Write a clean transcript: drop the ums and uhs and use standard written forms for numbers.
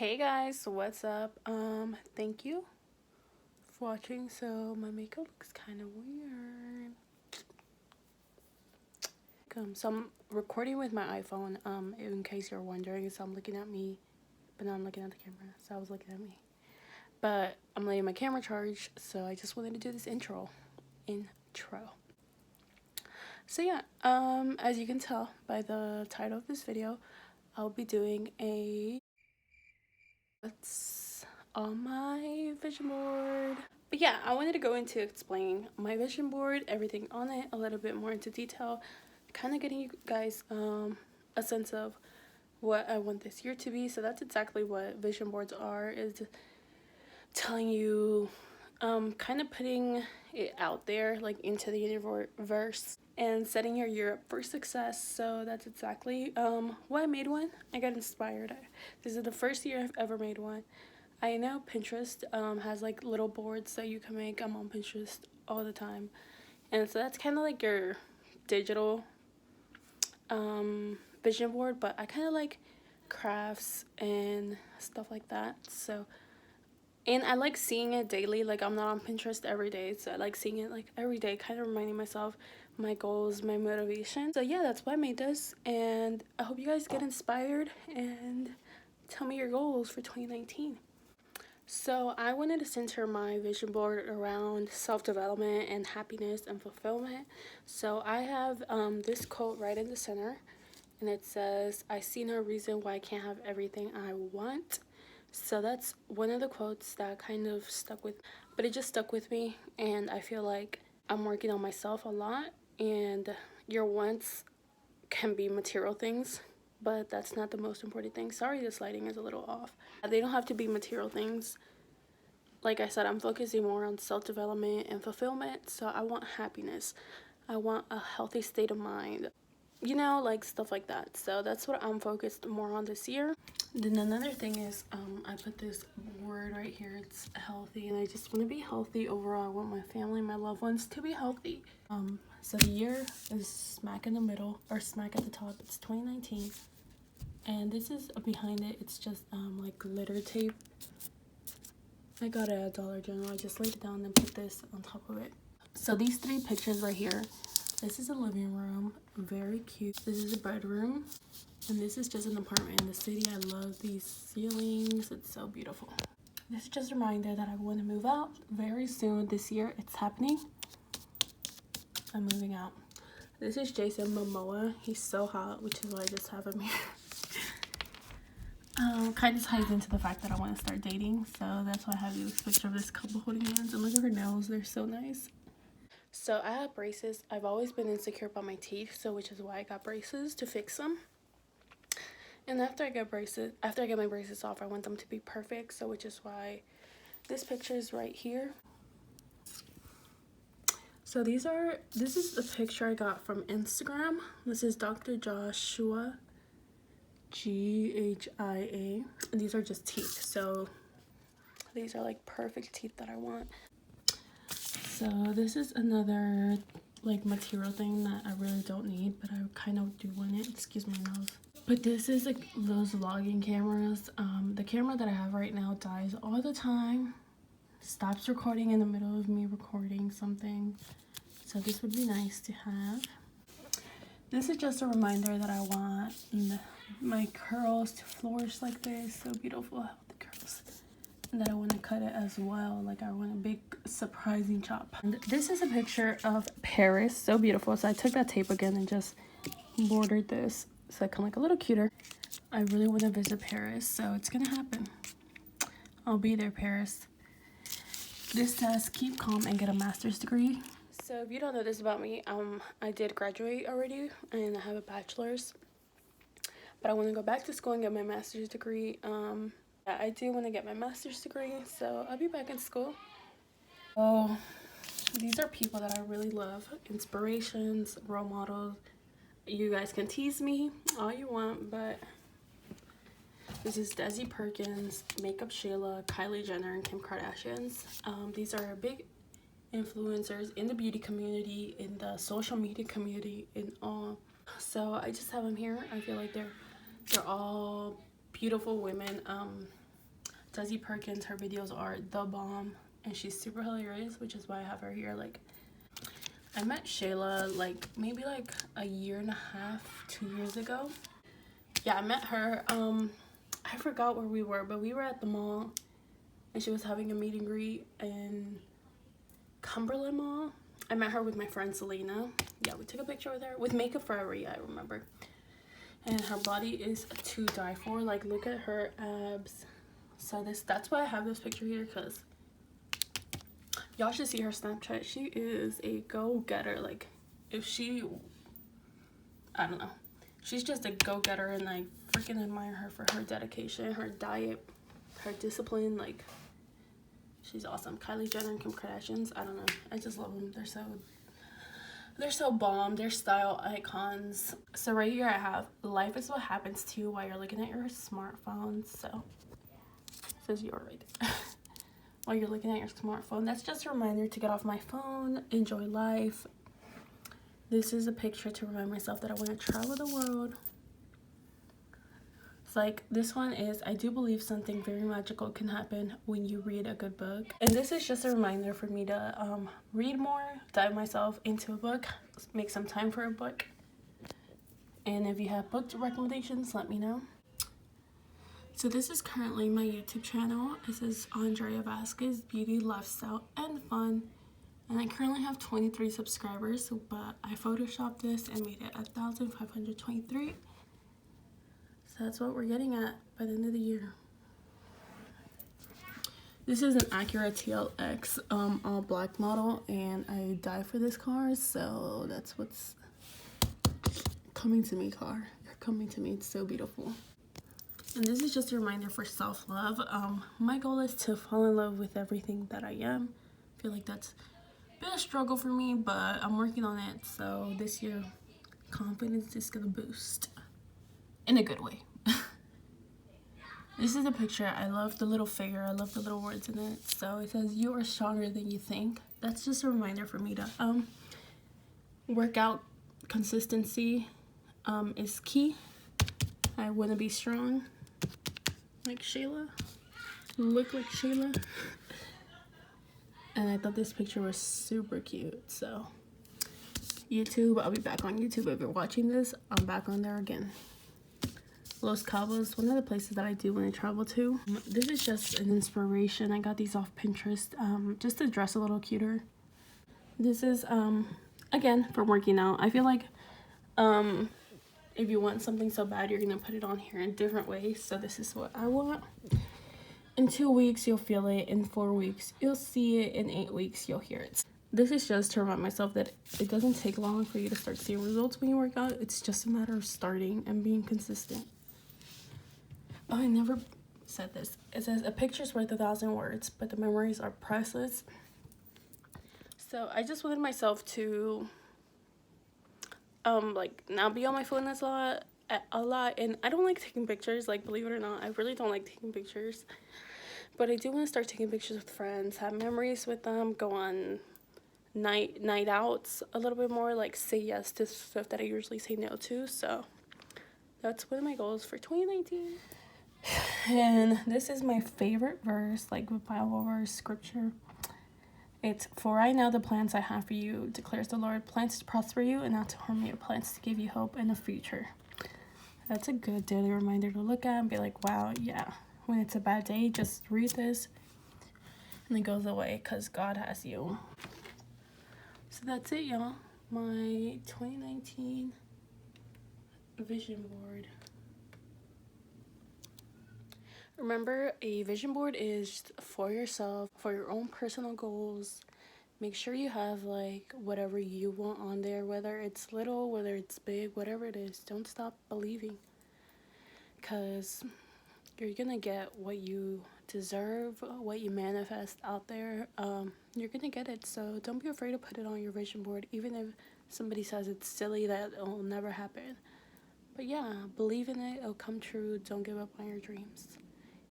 Hey guys, what's up? Thank you for watching. So my makeup looks kind of weird. So I'm recording with my iPhone, in case you're wondering. So I'm looking at me, but now I'm looking at the camera. So I was looking at me. But I'm letting my camera charge, so I just wanted to do this intro. So yeah, as you can tell by the title of this video, I'll be doing what's on my vision board. But yeah, I wanted to go into explaining my vision board, everything on it, a little bit more into detail, kind of getting you guys a sense of what I want this year to be. So that's exactly what vision boards are, is telling you, kind of putting it out there, like into the universe, and setting your year up for success. So that's exactly why I made one. I got inspired. This is the first year I've ever made one. I know Pinterest has like little boards that you can make. I'm on Pinterest all the time, and so that's kind of like your digital vision board, but I kind of like crafts and stuff like that. So, and I like seeing it daily. Like, I'm not on Pinterest every day, so I like seeing it like every day, kind of reminding myself my goals, my motivation. So yeah, that's why I made this, and I hope you guys get inspired and tell me your goals for 2019. So I wanted to center my vision board around self-development and happiness and fulfillment. So I have this quote right in the center, and it says, "I see no reason why I can't have everything I want." So that's one of the quotes that kind of stuck with, but it just stuck with me, and I feel like I'm working on myself a lot, and your wants can be material things, but that's not the most important thing. Sorry, this lighting is a little off. They don't have to be material things. Like I said, I'm focusing more on self-development and fulfillment. So I want happiness. I want a healthy state of mind. You know, like stuff like that. So that's what I'm focused more on this year. Then another thing is, I put this word right here. It's healthy, and I just want to be healthy overall. I want my family, my loved ones to be healthy. So the year is smack in the middle, or smack at the top. It's 2019, and this is behind it. It's just like glitter tape. I got it at Dollar General. I just laid it down and put this on top of it. So these three pictures right here. This is a living room, very cute. This is a bedroom, and this is just an apartment in the city. I love these ceilings. It's so beautiful. This is just a reminder that I want to move out very soon this year. It's happening. I'm moving out. This is Jason Momoa. He's so hot, which is why I just have him here. Kind of ties into the fact that I want to start dating, so that's why I have this picture of this couple holding hands. And look at her nails, they're so nice. So I have braces. I've always been insecure about my teeth, so which is why I got braces, to fix them. And after I get my braces off, I want them to be perfect, so which is why this picture is right here. So this is the picture I got from Instagram. This is Dr. Joshua, Ghia. And these are just teeth, so these are like perfect teeth that I want. So this is another like material thing that I really don't need, but I kind of do want it. Excuse my nose. But this is like those vlogging cameras. The camera that I have right now dies all the time. Stops recording in the middle of me recording something. So this would be nice to have. This is just a reminder that I want my curls to flourish like this. So beautiful, healthy curls. And that I want to cut it as well. Like I want a big surprising chop. And this is a picture of Paris. So beautiful. So I took that tape again and just bordered this so it can look a little cuter. I really want to visit Paris, so it's gonna happen. I'll be there, Paris. This says keep calm and get a master's degree. So if you don't know this about me, I did graduate already and I have a bachelor's, but I want to go back to school and get my master's degree. I do want to get my master's degree, so I'll be back in school. Oh, these are people that I really love, inspirations, role models. You guys can tease me all you want, but this is Desi Perkins, Makeup Sheila, Kylie Jenner, and Kim Kardashians. These are big influencers in the beauty community, in the social media community, in all. So I just have them here. I feel like they're all beautiful women. Desi Perkins, her videos are the bomb, and she's super hilarious, which is why I have her here. Like, I met Shayla like maybe like a year and a half, 2 years ago. Yeah, I met her. I forgot where we were, but we were at the mall, and she was having a meet and greet in Cumberland Mall. I met her with my friend Selena. Yeah, we took a picture with her with makeup for every, I remember. And her body is to die for. Like, look at her abs. So that's why I have this picture here, because y'all should see her Snapchat. She is a go-getter. Like, if she, I don't know, she's just a go-getter, and I freaking admire her for her dedication, her diet, her discipline. Like, she's awesome. Kylie Jenner and Kim Kardashians, I don't know, I just love them. They're so bomb. They're style icons. So right here I have, life is what happens to you while you're looking at your smartphone. So it says you're right there. While you're looking at your smartphone, that's just a reminder to get off my phone, enjoy life. This is a picture to remind myself that I want to travel the world. It's like, this one is, I do believe something very magical can happen when you read a good book. And this is just a reminder for me to read more, dive myself into a book, make some time for a book. And if you have book recommendations, let me know. So this is currently my YouTube channel. It says Andrea Vasquez Beauty, Lifestyle, and Fun. And I currently have 23 subscribers, but I photoshopped this and made it 1,523. So that's what we're getting at by the end of the year. This is an Acura TLX all black model, and I die for this car, so that's what's coming to me, car. You're coming to me. It's so beautiful. And this is just a reminder for self-love. My goal is to fall in love with everything that I am. I feel like that's a bit of a struggle for me, but I'm working on it. So this year, confidence is gonna boost in a good way. This is a picture. I love the little figure. I love the little words in it. So it says, you are stronger than you think. That's just a reminder for me to work out. Consistency is key. I want to be strong like Shayla, look like Shayla. And I thought this picture was super cute. So YouTube, I'll be back on YouTube. If you're watching this, I'm back on there again. Los Cabos, one of the places that I do when I travel to. This is just an inspiration. I got these off Pinterest just to dress a little cuter. This is again for working out. I feel like if you want something so bad, you're gonna put it on here in different ways. So this is what I want. In 2 weeks you'll feel it, in 4 weeks you'll see it, in 8 weeks you'll hear it. This is just to remind myself that it doesn't take long for you to start seeing results when you work out. It's just a matter of starting and being consistent. Oh, I never said this. It says, a picture's worth 1,000 words, but the memories are priceless. So I just wanted myself to like not be on my phone a lot, and I don't like taking pictures. Like, believe it or not, I really don't like taking pictures, but I do want to start taking pictures with friends, have memories with them, go on night outs a little bit more, like say yes to stuff that I usually say no to. So that's one of my goals for 2019. And this is my favorite verse, like Bible verse, scripture. It's, for I know the plans I have for you, declares the Lord, plans to prosper you and not to harm you, plans to give you hope in the future. That's a good daily reminder to look at and be like, wow, yeah, when it's a bad day, just read this and it goes away because God has you. So that's it, y'all. My 2019 vision board. Remember, a vision board is for yourself, for your own personal goals. Make sure you have like whatever you want on there, whether it's little, whether it's big, whatever it is. Don't stop believing, because you're gonna get what you deserve, what you manifest out there. You're gonna get it. So don't be afraid to put it on your vision board, even if somebody says it's silly, that it'll never happen. But yeah, believe in it. It'll come true. Don't give up on your dreams.